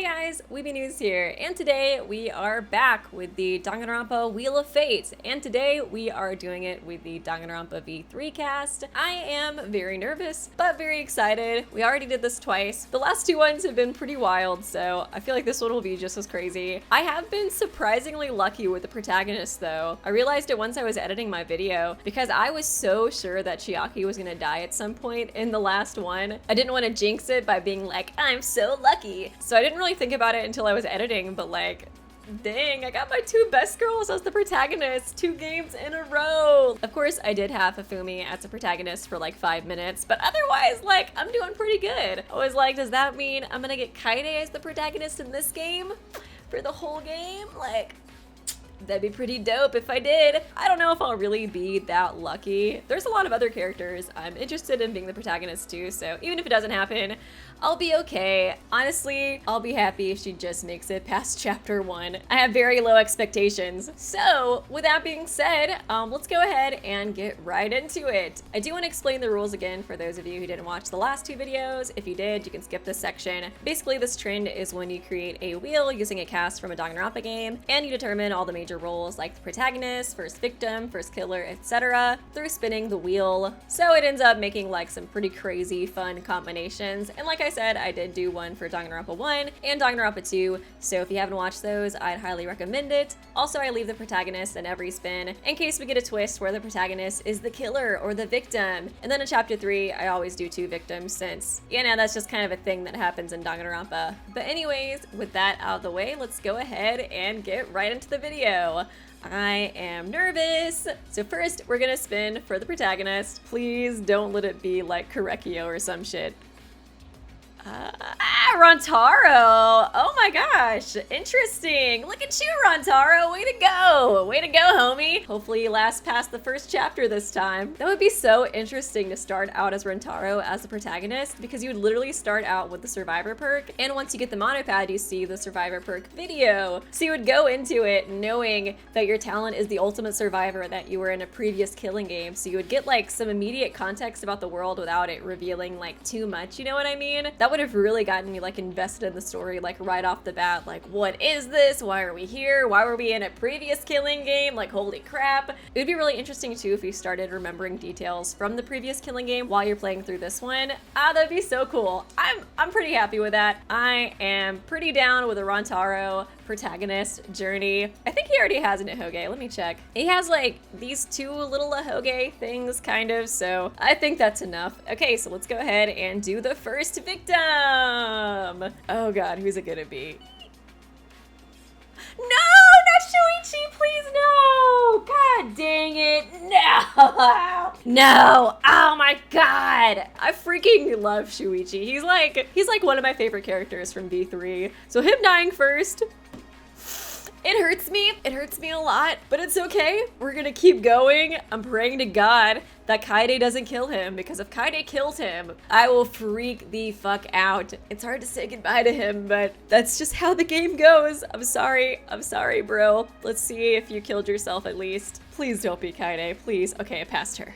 Hey guys, Weeby News here, and today we are back with the Danganronpa Wheel of Fate, and today we are doing it with the Danganronpa V3 cast. I am very nervous, but very excited. We already did this twice. The last two ones have been pretty wild, so I feel like this one will be just as crazy. I have been surprisingly lucky with the protagonist though. I realized it once I was editing my video, because I was so sure that Chiaki was gonna die at some point in the last one. I didn't want to jinx it by being like, I'm so lucky. So I didn't really think about it until I was editing, but like, dang, I got my two best girls as the protagonists 2 games in a row. Of course, I did have Hifumi as a protagonist for like 5 minutes, but otherwise, like, I'm doing pretty good. I was like, does that mean I'm gonna get Kaede as the protagonist in this game for the whole game? Like, that'd be pretty dope if I did. I don't know if I'll really be that lucky. There's a lot of other characters I'm interested in being the protagonist too, so even if it doesn't happen, I'll be okay. Honestly, I'll be happy if she just makes it past chapter 1. I have very low expectations. So with that being said, let's go ahead and get right into it. I do want to explain the rules again for those of you who didn't watch the last 2 videos. If you did, you can skip this section. Basically, this trend is when you create a wheel using a cast from a Danganronpa game, and you determine all the major roles like the protagonist, first victim, first killer, etc. through spinning the wheel. So it ends up making like some pretty crazy fun combinations. And like I said, I did do one for Danganronpa 1 and Danganronpa 2, so if you haven't watched those, I'd highly recommend it. Also, I leave the protagonist in every spin in case we get a twist where the protagonist is the killer or the victim. And then in chapter 3, I always do 2 victims since, you know, that's just kind of a thing that happens in Danganronpa. But anyways, with that out of the way, let's go ahead and get right into the video. I am nervous. So first, we're gonna spin for the protagonist. Please don't let it be like Korekio or some shit. Rantaro! Oh my gosh, interesting. Look at you, Rantaro. Way to go. Way to go, homie. Hopefully you last past the first chapter this time. That would be so interesting to start out as Rantaro as the protagonist, because you would literally start out with the survivor perk, and once you get the monopad, you see the survivor perk video. So you would go into it knowing that your talent is the ultimate survivor, that you were in a previous killing game, so you would get like some immediate context about the world without it revealing like too much, you know what I mean? That would have really gotten me like invested in the story like right off the bat. Like, what is this? Why are we here? Why were we in a previous killing game? Like, holy crap. It would be really interesting too if you started remembering details from the previous killing game while you're playing through this one. That'd be so cool. I'm pretty happy with that. I am pretty down with a Rantaro protagonist journey. I think he already has an Ahoge. Let me check. He has like these 2 little Ahoge things kind of, so I think that's enough. Okay, so let's go ahead and do the first victim. Oh god, who's it gonna be? No, not Shuichi, please no! God dang it, no! No, oh my god! I freaking love Shuichi. He's like one of my favorite characters from V3. So him dying first, it hurts me a lot, but it's okay. We're gonna keep going. I'm praying to God that Kaede doesn't kill him, because if Kaede kills him, I will freak the fuck out. It's hard to say goodbye to him, but that's just how the game goes. I'm sorry, bro. Let's see if you killed yourself at least. Please don't be Kaede, please. Okay, I passed her.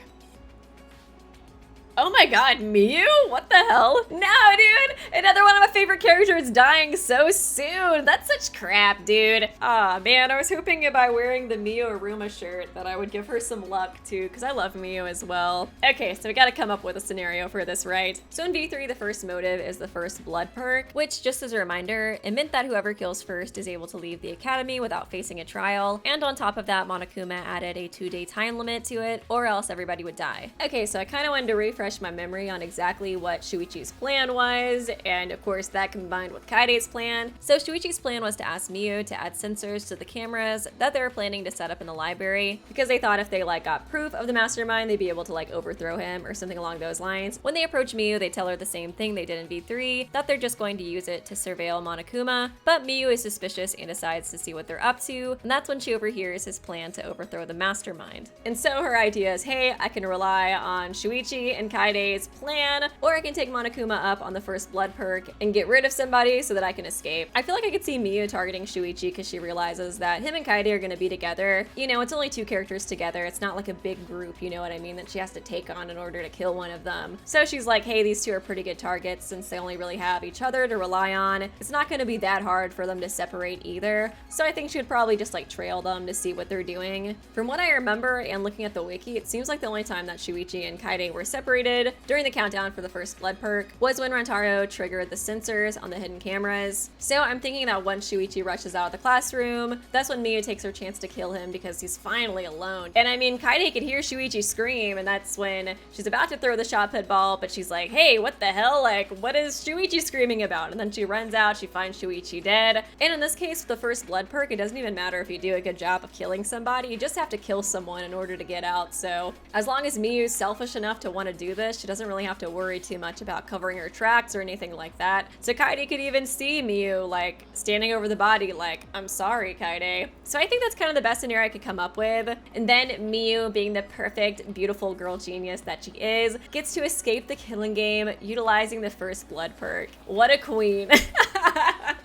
Oh my god, Miyu? What the hell? No, dude! Another one of my favorite characters dying so soon! That's such crap, dude. Aw, man, I was hoping by wearing the Miyu Aruma shirt that I would give her some luck, too, because I love Miyu as well. Okay, so we gotta come up with a scenario for this, right? So in V3, the first motive is the first blood perk, which, just as a reminder, it meant that whoever kills first is able to leave the academy without facing a trial, and on top of that, Monokuma added a 2-day time limit to it, or else everybody would die. Okay, so I kinda wanted to refresh my memory on exactly what Shuichi's plan was, and of course that combined with Kaede's plan. So Shuichi's plan was to ask Miyu to add sensors to the cameras that they were planning to set up in the library, because they thought if they like got proof of the mastermind, they'd be able to like overthrow him or something along those lines. When they approach Miyu, they tell her the same thing they did in V3, that they're just going to use it to surveil Monokuma, but Miyu is suspicious and decides to see what they're up to, and that's when she overhears his plan to overthrow the mastermind. And so her idea is, hey, I can rely on Shuichi and Kaide's plan, or I can take Monokuma up on the first blood perk and get rid of somebody so that I can escape. I feel like I could see Miyu targeting Shuichi because she realizes that him and Kaede are going to be together. You know, it's only 2 characters together. It's not like a big group, you know what I mean, that she has to take on in order to kill one of them. So she's like, hey, these 2 are pretty good targets since they only really have each other to rely on. It's not going to be that hard for them to separate either. So I think she would probably just like trail them to see what they're doing. From what I remember and looking at the wiki, it seems like the only time that Shuichi and Kaede were separated during the countdown for the first blood perk was when Rantaro triggered the sensors on the hidden cameras. So I'm thinking that once Shuichi rushes out of the classroom, that's when Miyu takes her chance to kill him because he's finally alone. And I mean, Kaede could hear Shuichi scream, and that's when she's about to throw the shot put ball, but she's like, hey, what the hell? Like, what is Shuichi screaming about? And then she runs out, she finds Shuichi dead. And in this case, with the first blood perk, it doesn't even matter if you do a good job of killing somebody, you just have to kill someone in order to get out. So as long as Miyu's selfish enough to want to do this, she doesn't really have to worry too much about covering her tracks or anything like that. So Kaede could even see Miyu like standing over the body like, I'm sorry, Kaede. So I think that's kind of the best scenario I could come up with. And then Miyu, being the perfect, beautiful girl genius that she is, gets to escape the killing game utilizing the first blood perk. What a queen.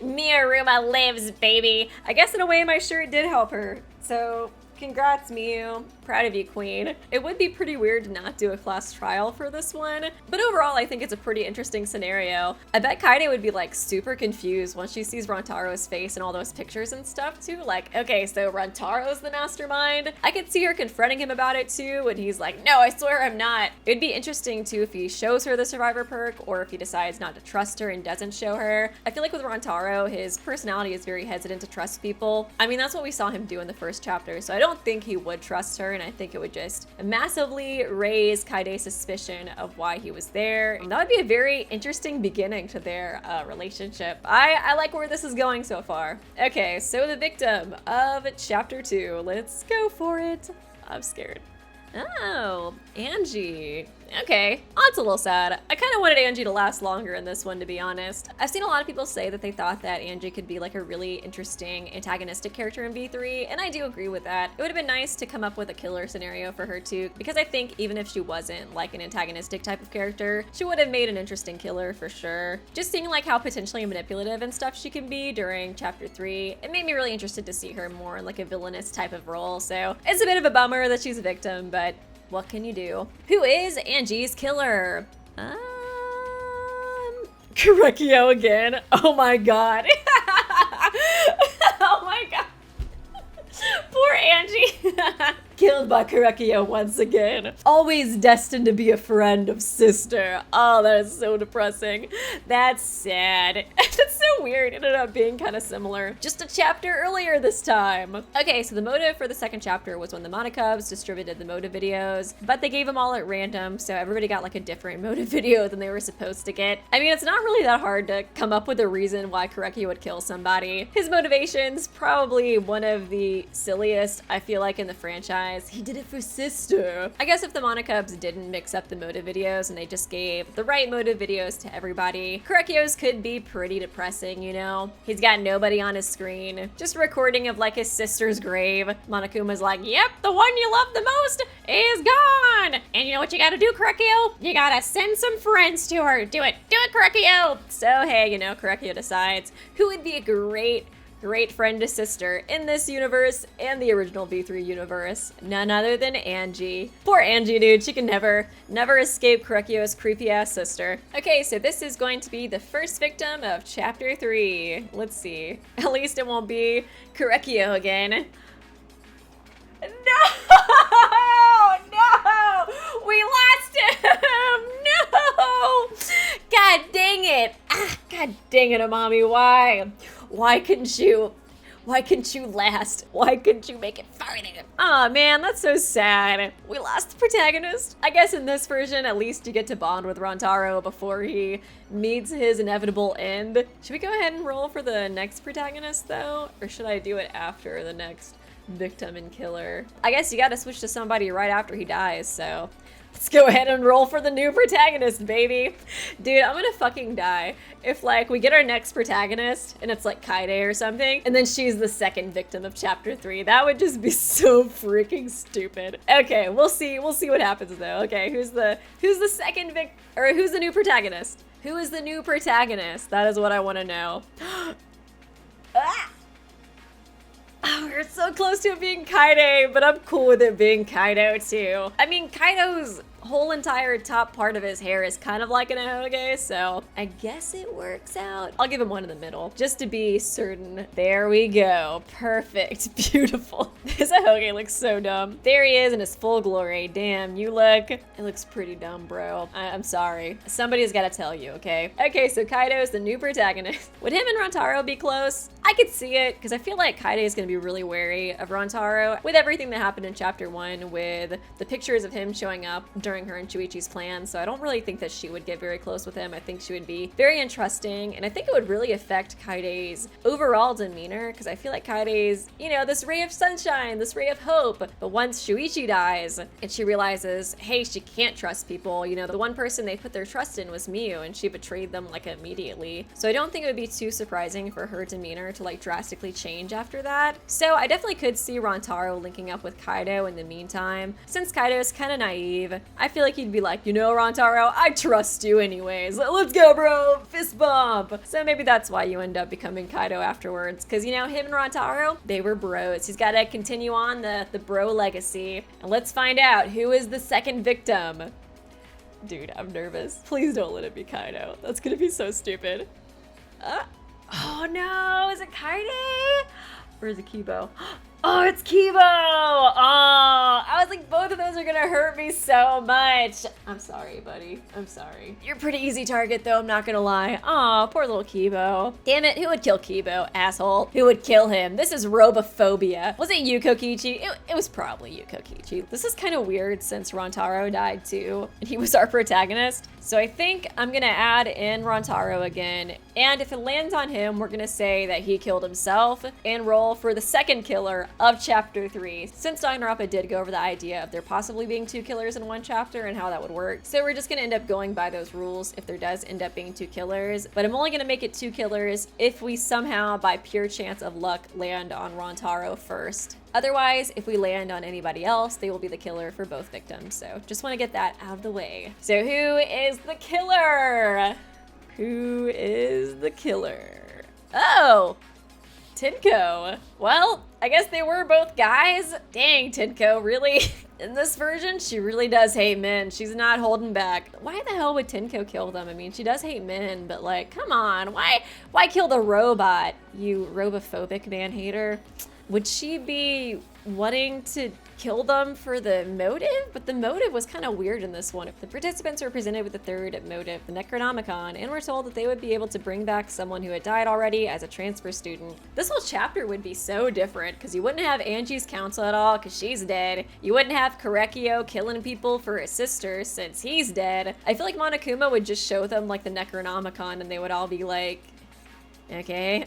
Miyuruma lives, baby. I guess in a way my shirt did help her. So congrats, Miyu. Proud of you, queen. It would be pretty weird to not do a class trial for this one, but overall I think it's a pretty interesting scenario. I bet Kaede would be like super confused once she sees Rantaro's face and all those pictures and stuff too. Like, okay, so Rantaro's the mastermind? I could see her confronting him about it too, and he's like, no, I swear I'm not. It'd be interesting too if he shows her the survivor perk or if he decides not to trust her and doesn't show her. I feel like with Rantaro, his personality is very hesitant to trust people. I mean, that's what we saw him do in the first chapter, so I don't think he would trust her, and I think it would just massively raise Kaide's suspicion of why he was there. And that would be a very interesting beginning to their relationship. I like where this is going so far. Okay, so the victim of chapter 2. Let's go for it. I'm scared. Oh, Angie. Okay, that's a little sad. I kind of wanted Angie to last longer in this one, to be honest. I've seen a lot of people say that they thought that Angie could be like a really interesting antagonistic character in V3, and I do agree with that. It would have been nice to come up with a killer scenario for her too, because I think even if she wasn't like an antagonistic type of character, she would have made an interesting killer for sure. Just seeing like how potentially manipulative and stuff she can be during chapter 3, it made me really interested to see her more in like a villainous type of role, so it's a bit of a bummer that she's a victim, but what can you do? Who is Angie's killer? Kurekio again. Oh my god. Oh my god. Poor Angie. Killed by Kurekio once again. Always destined to be a friend of sister. Oh, that is so depressing. That's sad. That's so weird. It ended up being kind of similar. Just a chapter earlier this time. Okay, so the motive for the second chapter was when the Monokubs distributed the motive videos, but they gave them all at random, so everybody got like a different motive video than they were supposed to get. I mean, it's not really that hard to come up with a reason why Kurekio would kill somebody. His motivation's probably one of the silliest, I feel like, in the franchise. He did it for sister. I guess if the Monokubs didn't mix up the motive videos and they just gave the right motive videos to everybody, Kurekio's could be pretty depressing, you know? He's got nobody on his screen. Just a recording of like his sister's grave. Monokuma's like, yep, the one you love the most is gone. And you know what you gotta do, Kurekio? You gotta send some friends to her. Do it, Kurekio. So hey, you know, Kurekio decides who would be a great friend to sister in this universe and the original V3 universe. None other than Angie. Poor Angie, dude. She can never escape Kurekio's creepy ass sister. Okay, so this is going to be the first victim of chapter 3. Let's see. At least it won't be Kurekio again. No! No! We lost him! No! God dang it! God dang it, Amami. Why? Why couldn't you last? Why couldn't you make it farther? Aw, man, that's so sad. We lost the protagonist. I guess in this version, at least you get to bond with Rantaro before he meets his inevitable end. Should we go ahead and roll for the next protagonist, though? Or should I do it after the next victim and killer. I guess you gotta switch to somebody right after he dies, so let's go ahead and roll for the new protagonist, baby. Dude, I'm gonna fucking die if, like, we get our next protagonist and it's like Kaide or something, and then she's the second victim of chapter 3. That would just be so freaking stupid. Okay, we'll see what happens though. Okay, who's the second or who's the new protagonist? Who is the new protagonist? That is what I want to know. Ah! Oh, we're so close to it being Kaide, but I'm cool with it being Kaido too. I mean, Kaido's whole entire top part of his hair is kind of like an ahoge, so I guess it works out. I'll give him one in the middle, just to be certain. There we go. Perfect. Beautiful. This ahoge looks so dumb. There he is in his full glory. Damn, it looks pretty dumb, bro. I'm sorry. Somebody's got to tell you, okay? Okay, so Kaido's the new protagonist. Would him and Rantaro be close? I could see it, because I feel like Kaide is going to be really wary of Rantaro with everything that happened in chapter 1 with the pictures of him showing up during her and Shuichi's plan, so I don't really think that she would get very close with him. I think she would be very entrusting, and I think it would really affect Kaide's overall demeanor, because I feel like Kaide's, this ray of sunshine, this ray of hope, but once Shuichi dies, and she realizes, hey, she can't trust people, the one person they put their trust in was Miu, and she betrayed them, like, immediately. So I don't think it would be too surprising for her demeanor to, like, drastically change after that. So I definitely could see Rantaro linking up with Kaido in the meantime. Since Kaido's kind of naive, I feel like he'd be like, Rantaro, I trust you anyways. Let's go, bro. Fist bump. So maybe that's why you end up becoming Kaido afterwards. Because, him and Rantaro, they were bros. He's got to continue on the bro legacy. And let's find out who is the second victim. Dude, I'm nervous. Please don't let it be Kaido. That's going to be so stupid. Oh no, is it Kaide? Or is it Kibo? Oh, it's Kibo! Oh, I was like, both of those are gonna hurt me so much. I'm sorry, buddy. I'm sorry. You're a pretty easy target, though, I'm not gonna lie. Aw, poor little Kibo. Damn it, who would kill Kibo, asshole? Who would kill him? This is robophobia. Was it Yuko Kichi? It was probably Yuko Kichi. This is kind of weird since Rantaro died, too, and he was our protagonist. So I think I'm gonna add in Rantaro again, and if it lands on him, we're gonna say that he killed himself and roll for the second killer of chapter 3, since Danganronpa did go over the idea of there possibly being 2 killers in one chapter and how that would work. So we're just gonna end up going by those rules if there does end up being 2 killers, but I'm only gonna make it 2 killers if we somehow, by pure chance of luck, land on Rantaro first. Otherwise, if we land on anybody else, they will be the killer for both victims. So just want to get that out of the way. So who is the killer? Who is the killer? Oh, Tenko. Well, I guess they were both guys. Dang, Tenko, really? In this version, she really does hate men. She's not holding back. Why the hell would Tenko kill them? I mean, she does hate men, but like, come on. Why kill the robot, you robophobic man-hater? Would she be wanting to kill them for the motive? But the motive was kind of weird in this one. The participants were presented with the third motive, the Necronomicon, and were told that they would be able to bring back someone who had died already as a transfer student. This whole chapter would be so different, because you wouldn't have Angie's counsel at all, because she's dead. You wouldn't have Korekio killing people for his sister, since he's dead. I feel like Monokuma would just show them like the Necronomicon, and they would all be like, okay.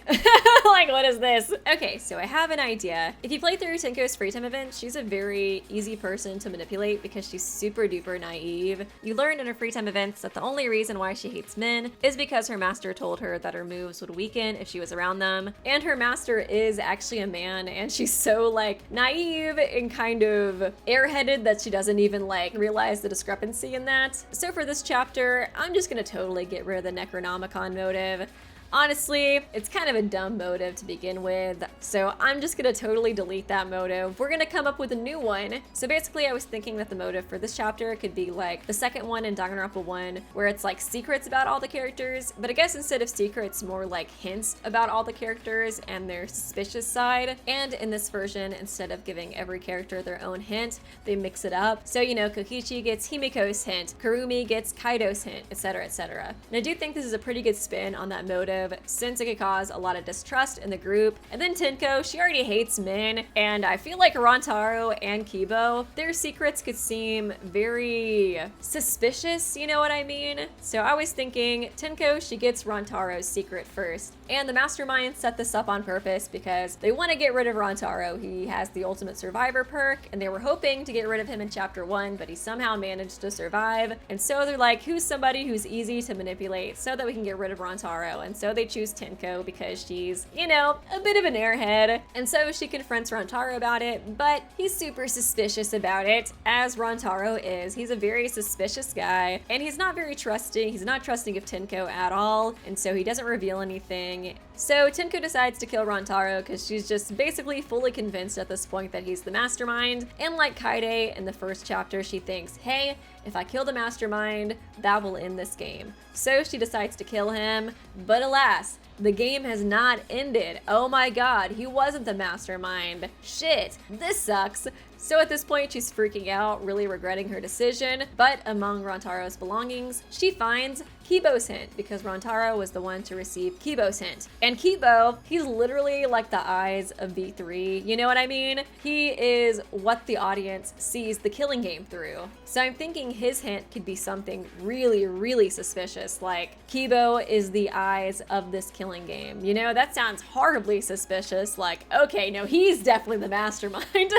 Like, what is this? Okay, so I have an idea. If you play through Tenko's free time event, she's a very easy person to manipulate because she's super duper naive. You learned in her free time events that the only reason why she hates men is because her master told her that her moves would weaken if she was around them. And her master is actually a man, and she's so like naive and kind of airheaded that she doesn't even like realize the discrepancy in that. So for this chapter, I'm just gonna totally get rid of the Necronomicon motive. Honestly, it's kind of a dumb motive to begin with, so I'm just gonna totally delete that motive. We're gonna come up with a new one. So basically, I was thinking that the motive for this chapter could be like the second one in Danganronpa 1, where it's like secrets about all the characters, but I guess instead of secrets, more like hints about all the characters and their suspicious side. And in this version, instead of giving every character their own hint, they mix it up. So, Kokichi gets Himiko's hint, Kurumi gets Kaido's hint, etc., etc. And I do think this is a pretty good spin on that motive, sensitive since it could cause a lot of distrust in the group. And then Tenko, she already hates Min, and I feel like Rantaro and Kibo, their secrets could seem very suspicious, you know what I mean? So I was thinking Tenko, she gets Rantaro's secret first. And the mastermind set this up on purpose because they want to get rid of Rantaro. He has the ultimate survivor perk, and they were hoping to get rid of him in chapter 1, but he somehow managed to survive. And so they're like, who's somebody who's easy to manipulate so that we can get rid of Rantaro? And so they choose Tenko because she's, you know, a bit of an airhead. And so she confronts Rantaro about it, but he's super suspicious about it, as Rantaro is. He's a very suspicious guy, and he's not very trusting. He's not trusting of Tenko at all, and so he doesn't reveal anything. So Tenko decides to kill Rantaro because she's just basically fully convinced at this point that he's the mastermind. And like Kaede in the first chapter, she thinks, hey, if I kill the mastermind, that will end this game. So she decides to kill him, but alas, the game has not ended. Oh my god, he wasn't the mastermind. Shit, this sucks. So at this point, she's freaking out, really regretting her decision, but among Rantaro's belongings, she finds Kibo's hint, because Rantaro was the one to receive Kibo's hint. And Kibo, he's literally like the eyes of V3, you know what I mean? He is what the audience sees the killing game through. So I'm thinking his hint could be something really, really suspicious, like Kibo is the eyes of this killing game. You know, that sounds horribly suspicious, like, okay, no, he's definitely the mastermind.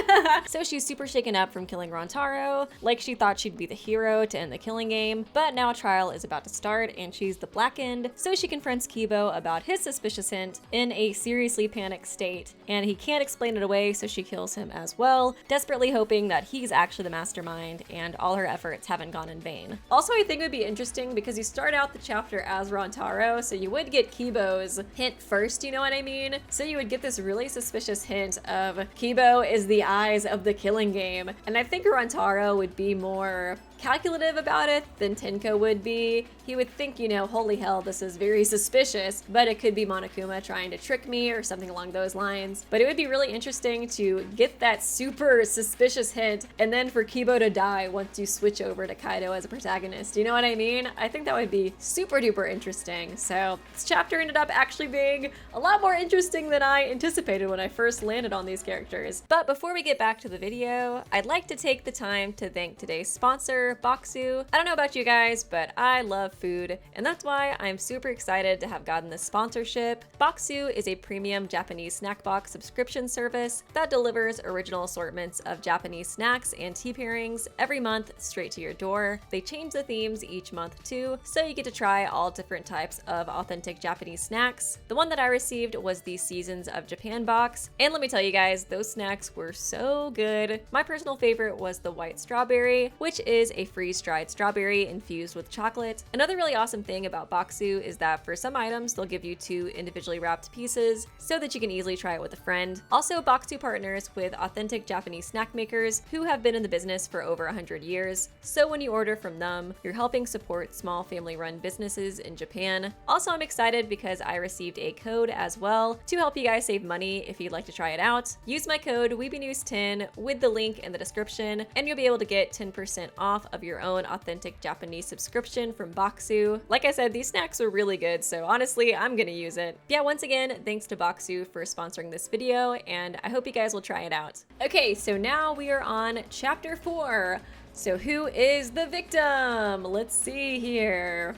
So she's super shaken up from killing Rantaro, like she thought she'd be the hero to end the killing game, but now a trial is about to start and she's the blackened, so she confronts Kibo about his suspicious hint in a seriously panicked state, and he can't explain it away, so she kills him as well, desperately hoping that he's actually the mastermind and all her efforts haven't gone in vain. Also, I think it would be interesting because you start out the chapter as Rantaro, so you would get Kibo's hint first, you know what I mean? So you would get this really suspicious hint of Kibo is the eyes of the killing game, and I think Rantaro would be more calculative about it than Tenko would be. He would think, you know, holy hell, this is very suspicious, but it could be Monokuma trying to trick me or something along those lines. But it would be really interesting to get that super suspicious hint and then for Kibo to die once you switch over to Kaido as a protagonist. You know what I mean? I think that would be super duper interesting. So this chapter ended up actually being a lot more interesting than I anticipated when I first landed on these characters. But before we get back to the video, I'd like to take the time to thank today's sponsor, Boxu. I don't know about you guys, but I love food, and that's why I'm super excited to have gotten this sponsorship. Boxu is a premium Japanese snack box subscription service that delivers original assortments of Japanese snacks and tea pairings every month straight to your door. They change the themes each month too, so you get to try all different types of authentic Japanese snacks. The one that I received was the Seasons of Japan box, and let me tell you guys, those snacks were so good. My personal favorite was the white strawberry, which is a freeze-dried strawberry infused with chocolate. Another really awesome thing about Boxu is that for some items, they'll give you 2 individually wrapped pieces so that you can easily try it with a friend. Also, Boxu partners with authentic Japanese snack makers who have been in the business for over 100 years. So when you order from them, you're helping support small family-run businesses in Japan. Also, I'm excited because I received a code as well to help you guys save money if you'd like to try it out. Use my code WeebieNews10 with the link in the description, and you'll be able to get 10% off of your own authentic Japanese subscription from Boxu. Like I said, these snacks are really good, so honestly, I'm gonna use it. Yeah, once again, thanks to Boxu for sponsoring this video, and I hope you guys will try it out. Okay, so now we are on chapter 4. So who is the victim? Let's see here.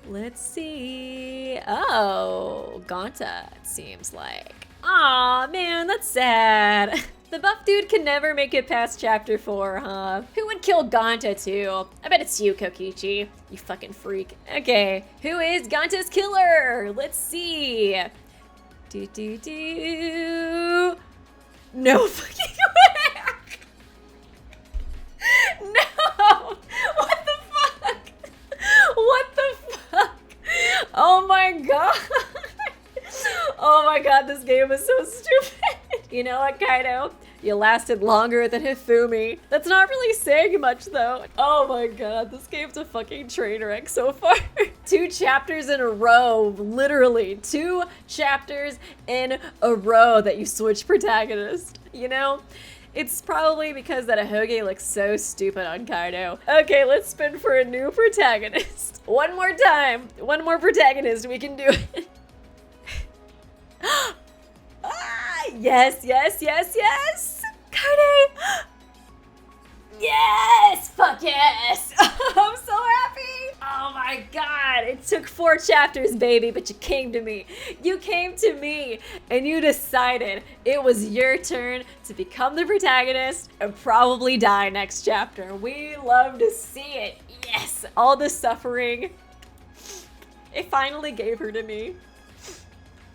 Let's see. Oh, Gonta, it seems like. Aw, man, that's sad. The buff dude can never make it past chapter 4, huh? Who would kill Gonta too? I bet it's you, Kokichi. You fucking freak. Okay, who is Gonta's killer? Let's see. No fucking way. No! What the fuck? What the fuck? Oh my god. Oh my god, this game is so stupid. You know what, Kaido? You lasted longer than Hifumi. That's not really saying much though. Oh my god, this game's a fucking train wreck so far. 2 chapters in a row, literally 2 chapters in a row that you switch protagonist, you know? It's probably because that Ahoge looks so stupid on Kaido. Okay, let's spin for a new protagonist. One more time. One more protagonist. We can do it. Yes, yes, yes, yes! Kaide! Yes! Fuck yes! I'm so happy! Oh my god, it took 4 chapters, baby, but you came to me. You came to me, and you decided it was your turn to become the protagonist and probably die next chapter. We love to see it. Yes! All the suffering. It finally gave her to me.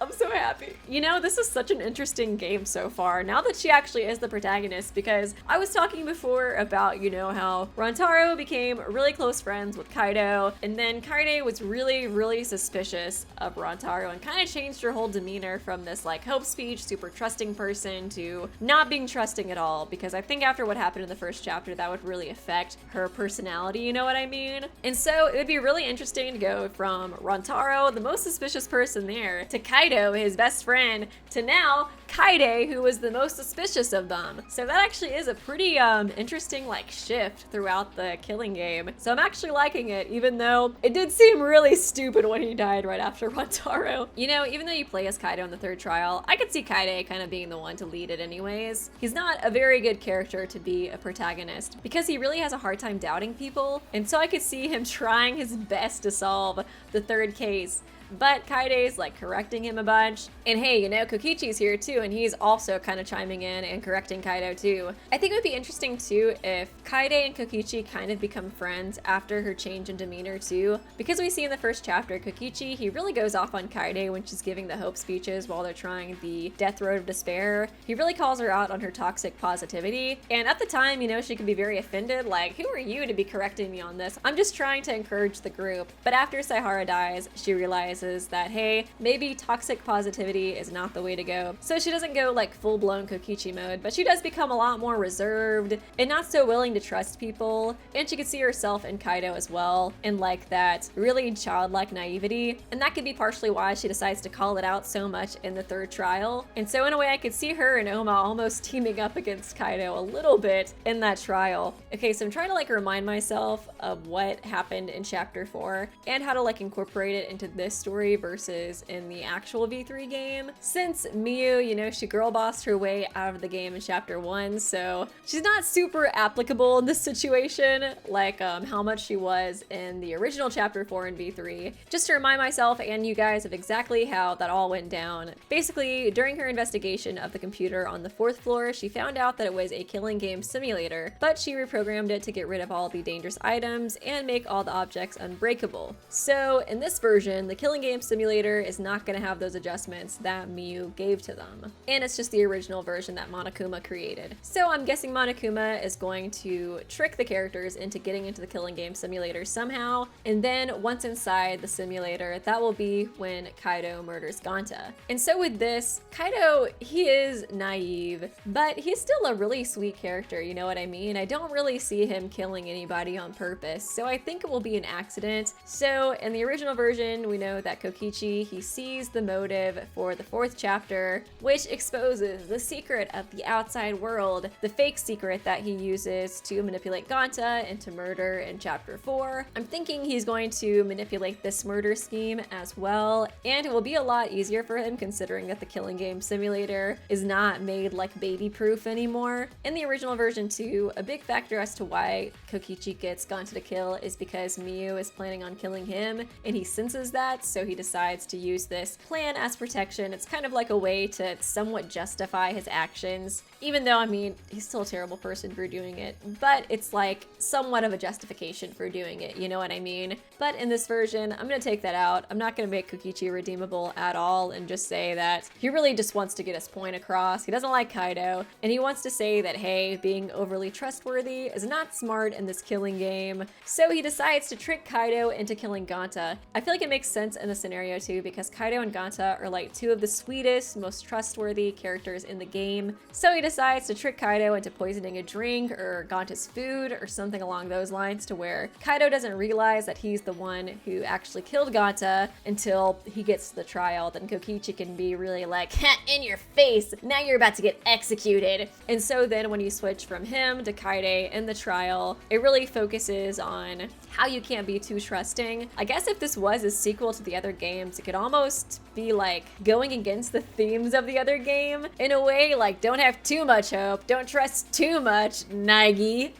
I'm so happy. You know, this is such an interesting game so far, now that she actually is the protagonist, because I was talking before about, you know, how Rantaro became really close friends with Kaido, and then Kaide was really suspicious of Rantaro and kind of changed her whole demeanor from this like hope speech, super trusting person to not being trusting at all, because I think after what happened in the first chapter, that would really affect her personality, you know what I mean? And so it would be really interesting to go from Rantaro, the most suspicious person there, to Kaido, his best friend, to now Kaide, who was the most suspicious of them. So that actually is a pretty interesting like shift throughout the killing game. So I'm actually liking it, even though it did seem really stupid when he died right after Rantaro. You know, even though you play as Kaido in the 3rd trial, I could see Kaide kind of being the one to lead it anyways. He's not a very good character to be a protagonist because he really has a hard time doubting people. And so I could see him trying his best to solve the 3rd case. But Kaide's like correcting him a bunch. And hey, you know, Kokichi's here too, and he's also kind of chiming in and correcting Kaido too. I think it would be interesting too if Kaide and Kokichi kind of become friends after her change in demeanor too. Because we see in the first chapter, Kokichi, he really goes off on Kaide when she's giving the hope speeches while they're trying the death road of despair. He really calls her out on her toxic positivity. And at the time, you know, she could be very offended, like, who are you to be correcting me on this? I'm just trying to encourage the group. But after Saihara dies, she realizes that, hey, maybe toxic positivity is not the way to go. So she doesn't go like full-blown Kokichi mode, but she does become a lot more reserved and not so willing to trust people. And she could see herself in Kaido as well, and like that really childlike naivety. And that could be partially why she decides to call it out so much in the 3rd trial. And so in a way, I could see her and Oma almost teaming up against Kaido a little bit in that trial. Okay, so I'm trying to like remind myself of what happened in chapter 4 and how to like incorporate it into this story versus in the actual V3 game. Since Miyu, you know, she girl bossed her way out of the game in chapter 1, so she's not super applicable in this situation like how much she was in the original chapter 4 in V3. Just to remind myself and you guys of exactly how that all went down. Basically, during her investigation of the computer on the 4th floor, she found out that it was a killing game simulator, but she reprogrammed it to get rid of all the dangerous items and make all the objects unbreakable. So in this version, the killing game simulator is not going to have those adjustments that Miyu gave to them. And it's just the original version that Monokuma created. So I'm guessing Monokuma is going to trick the characters into getting into the killing game simulator somehow. And then once inside the simulator, that will be when Kaido murders Ganta. And so with this, Kaido, he is naive, but he's still a really sweet character, you know what I mean? I don't really see him killing anybody on purpose, so I think it will be an accident. So in the original version, we know that Kokichi, he sees the motive for the 4th chapter, which exposes the secret of the outside world, the fake secret that he uses to manipulate Ganta into murder in chapter 4. I'm thinking he's going to manipulate this murder scheme as well, and it will be a lot easier for him considering that the killing game simulator is not made like baby-proof anymore. In the original version too, a big factor as to why Kokichi gets Ganta to kill is because Miyu is planning on killing him, and he senses that, so he decides to use this plan as protection. It's kind of like a way to somewhat justify his actions, even though, I mean, he's still a terrible person for doing it, but it's like somewhat of a justification for doing it, you know what I mean? But in this version, I'm gonna take that out. I'm not gonna make Kokichi redeemable at all and just say that he really just wants to get his point across. He doesn't like Kaido, and he wants to say that, hey, being overly trustworthy is not smart in this killing game, so he decides to trick Kaido into killing Ganta. I feel like it makes sense in the scenario too, because Kaido and Ganta are like two of the sweetest, most trustworthy characters in the game. So he decides to trick Kaido into poisoning a drink or Ganta's food or something along those lines, to where Kaido doesn't realize that he's the one who actually killed Ganta until he gets to the trial. Then Kokichi can be really like, in your face, now you're about to get executed. And so then when you switch from him to Kaide in the trial, it really focuses on how you can't be too trusting. I guess if this was a sequel to the other games, it could almost be like going against the themes of the other game in a way, like don't have too much hope, don't trust too much, Nagi.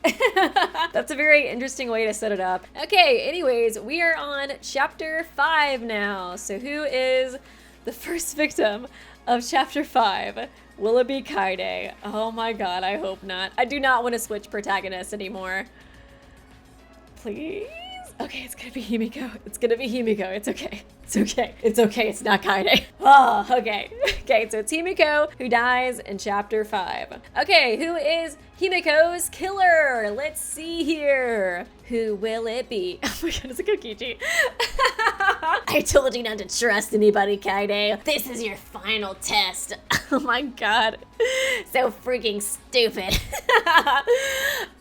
That's a very interesting way to set it up. Okay, anyways, we are on chapter 5 now. So who is the first victim of chapter 5? Will it be Kaide? Oh my god, I hope not. I do not want to switch protagonists anymore. Please? Okay, it's gonna be Himiko. It's gonna be Himiko. It's okay. It's okay. It's okay. It's not Kaide. Oh, okay. Okay, so it's Himiko who dies in chapter 5. Okay, who is Himiko's killer? Let's see here. Who will it be? Oh my god, it's a Kokichi. I told you not to trust anybody, Kaide. This is your final test. Oh my god. So freaking stupid.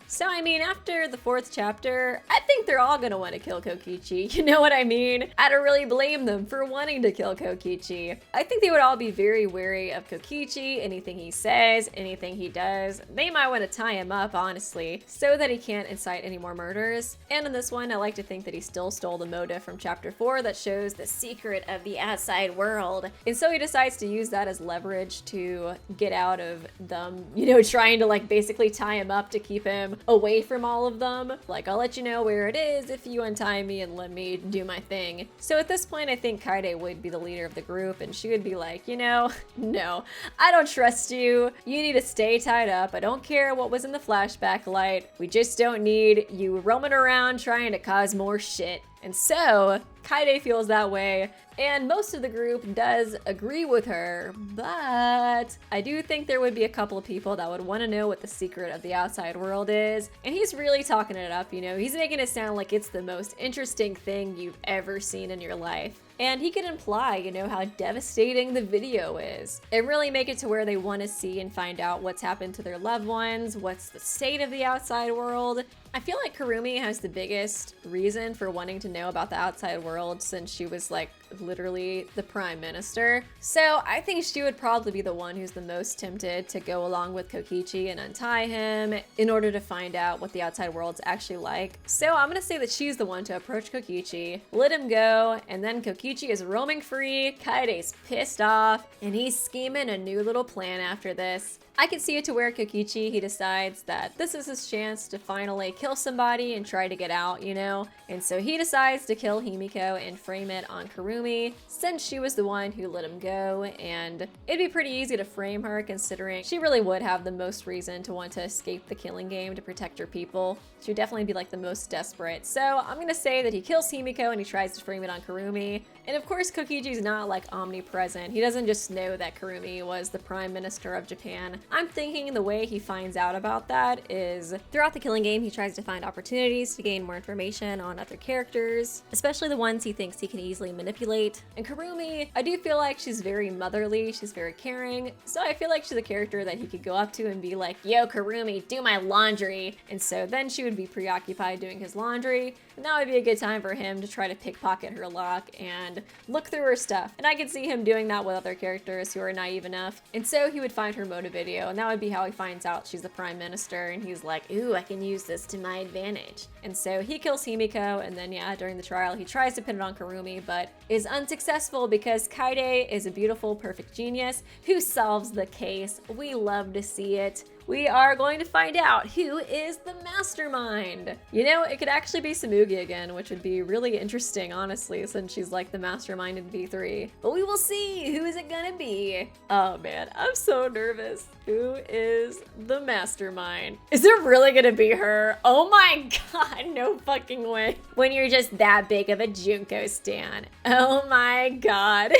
So, I mean, after the 4th chapter, I think they're all gonna want to kill Kokichi. You know what I mean? I don't really blame them for wanting to kill Kokichi. I think they would all be very wary of Kokichi, anything he says, anything he does. They might want to tie him up, honestly, so that he can't incite any more murders. And in this one, I like to think that he still stole the motive from chapter 4 that shows the secret of the outside world. And so he decides to use that as leverage to get out of them, you know, trying to like basically tie him up to keep him away from all of them. Like, I'll let you know where it is if you untie me and let me do my thing. So at this point, I think Kaide would be the leader of the group, and she would be like, you know, no, I don't trust you. You need to stay tied up. I don't care what was in the flashback light. We just don't need you roaming around trying to cause more shit. And so Kaide feels that way, and most of the group does agree with her, but I do think there would be a couple of people that would want to know what the secret of the outside world is. And he's really talking it up, you know, he's making it sound like it's the most interesting thing you've ever seen in your life. And he could imply, you know, how devastating the video is, and really make it to where they want to see and find out what's happened to their loved ones, what's the state of the outside world. I feel like Kurumi has the biggest reason for wanting to know about the outside world, since she was like literally the prime minister. So I think she would probably be the one who's the most tempted to go along with Kokichi and untie him in order to find out what the outside world's actually like. So I'm gonna say that she's the one to approach Kokichi, let him go, and then Kokichi is roaming free, Kaide's pissed off, and he's scheming a new little plan after this. I can see it to where Kokichi, he decides that this is his chance to finally kill somebody and try to get out, you know? And so he decides to kill Himiko and frame it on Kurumi, since she was the one who let him go, and it'd be pretty easy to frame her considering she really would have the most reason to want to escape the killing game to protect her people. She would definitely be like the most desperate. So I'm gonna say that he kills Himiko and he tries to frame it on Kurumi. And of course Kokichi's not like omnipresent. He doesn't just know that Kurumi was the prime minister of Japan. I'm thinking the way he finds out about that is throughout the killing game, he tries to find opportunities to gain more information on other characters, especially the ones he thinks he can easily manipulate. And Kurumi, I do feel like she's very motherly, she's very caring, so I feel like she's a character that he could go up to and be like, yo Kurumi, do my laundry. And so then she would be preoccupied doing his laundry, and that would be a good time for him to try to pickpocket her lock and look through her stuff. And I could see him doing that with other characters who are naive enough. And so he would find her motive video, and that would be how he finds out she's the prime minister, and he's like, ooh, I can use this to my advantage. And so he kills Himiko, and then yeah, during the trial, he tries to pin it on Kurumi, but is unsuccessful because Kaide is a beautiful, perfect genius who solves the case. We love to see it. We are going to find out who is the mastermind. You know, it could actually be Samugi again, which would be really interesting, honestly, since she's like the mastermind in V3. But we will see. Who is it gonna be? Oh man, I'm so nervous. Who is the mastermind? Is it really gonna be her? Oh my god, no fucking way. When you're just that big of a Junko stan. Oh my god.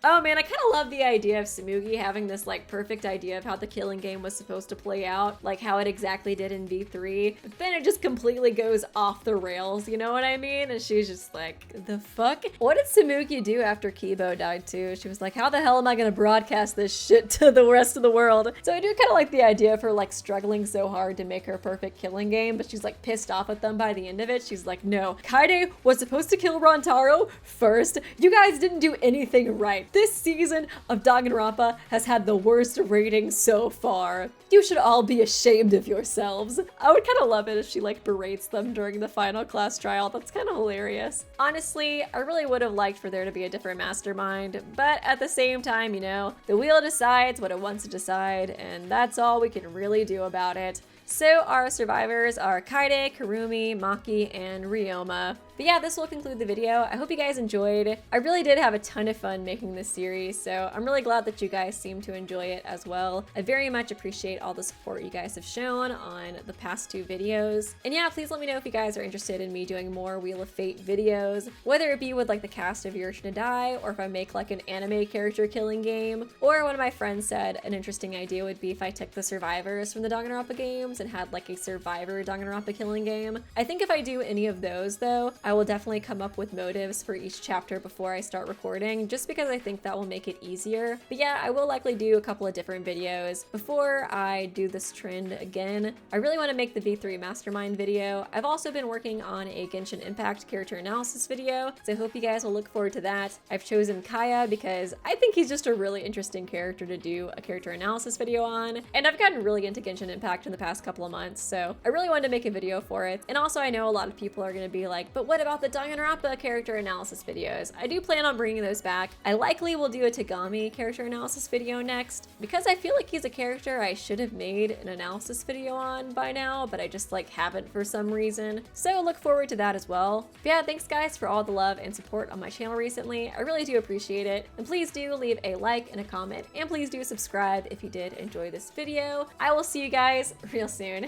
Oh man, I kind of love the idea of Tsumugi having this like perfect idea of how the killing game was supposed to play out, like how it exactly did in V3, but then it just completely goes off the rails, you know what I mean? And she's just like, the fuck? What did Tsumugi do after Kibo died too? She was like, how the hell am I gonna broadcast this shit to the rest of the world? So I do kind of like the idea of her like struggling so hard to make her perfect killing game, but she's like pissed off at them by the end of it. She's like, no, Kaide was supposed to kill Rantaro first. You guys didn't do anything right. This season of Danganronpa has had the worst ratings so far. You should all be ashamed of yourselves. I would kind of love it if she like berates them during the final class trial. That's kind of hilarious. Honestly, I really would have liked for there to be a different mastermind, but at the same time, you know, the wheel decides what it wants to decide, and that's all we can really do about it. So our survivors are Kaide, Kurumi, Maki, and Ryoma. But yeah, this will conclude the video. I hope you guys enjoyed. I really did have a ton of fun making this series, so I'm really glad that you guys seem to enjoy it as well. I very much appreciate all the support you guys have shown on the past 2 videos. And yeah, please let me know if you guys are interested in me doing more Wheel of Fate videos, whether it be with like the cast of Yoshina Dai, or if I make like an anime character killing game, or one of my friends said an interesting idea would be if I took the survivors from the Danganronpa games and had like a survivor Danganronpa killing game. I think if I do any of those though, I will definitely come up with motives for each chapter before I start recording, just because I think that will make it easier. But yeah, I will likely do a couple of different videos before I do this trend again. I really want to make the V3 Mastermind video. I've also been working on a Genshin Impact character analysis video, so I hope you guys will look forward to that. I've chosen Kaya because I think he's just a really interesting character to do a character analysis video on, and I've gotten really into Genshin Impact in the past couple of months, so I really wanted to make a video for it. And also I know a lot of people are going to be like, but what about the Danganronpa character analysis videos? I do plan on bringing those back. I likely will do a Tagami character analysis video next, because I feel like he's a character I should have made an analysis video on by now, but I just like haven't for some reason. So look forward to that as well. But yeah, thanks guys for all the love and support on my channel recently. I really do appreciate it. And please do leave a like and a comment, and please do subscribe if you did enjoy this video. I will see you guys real soon.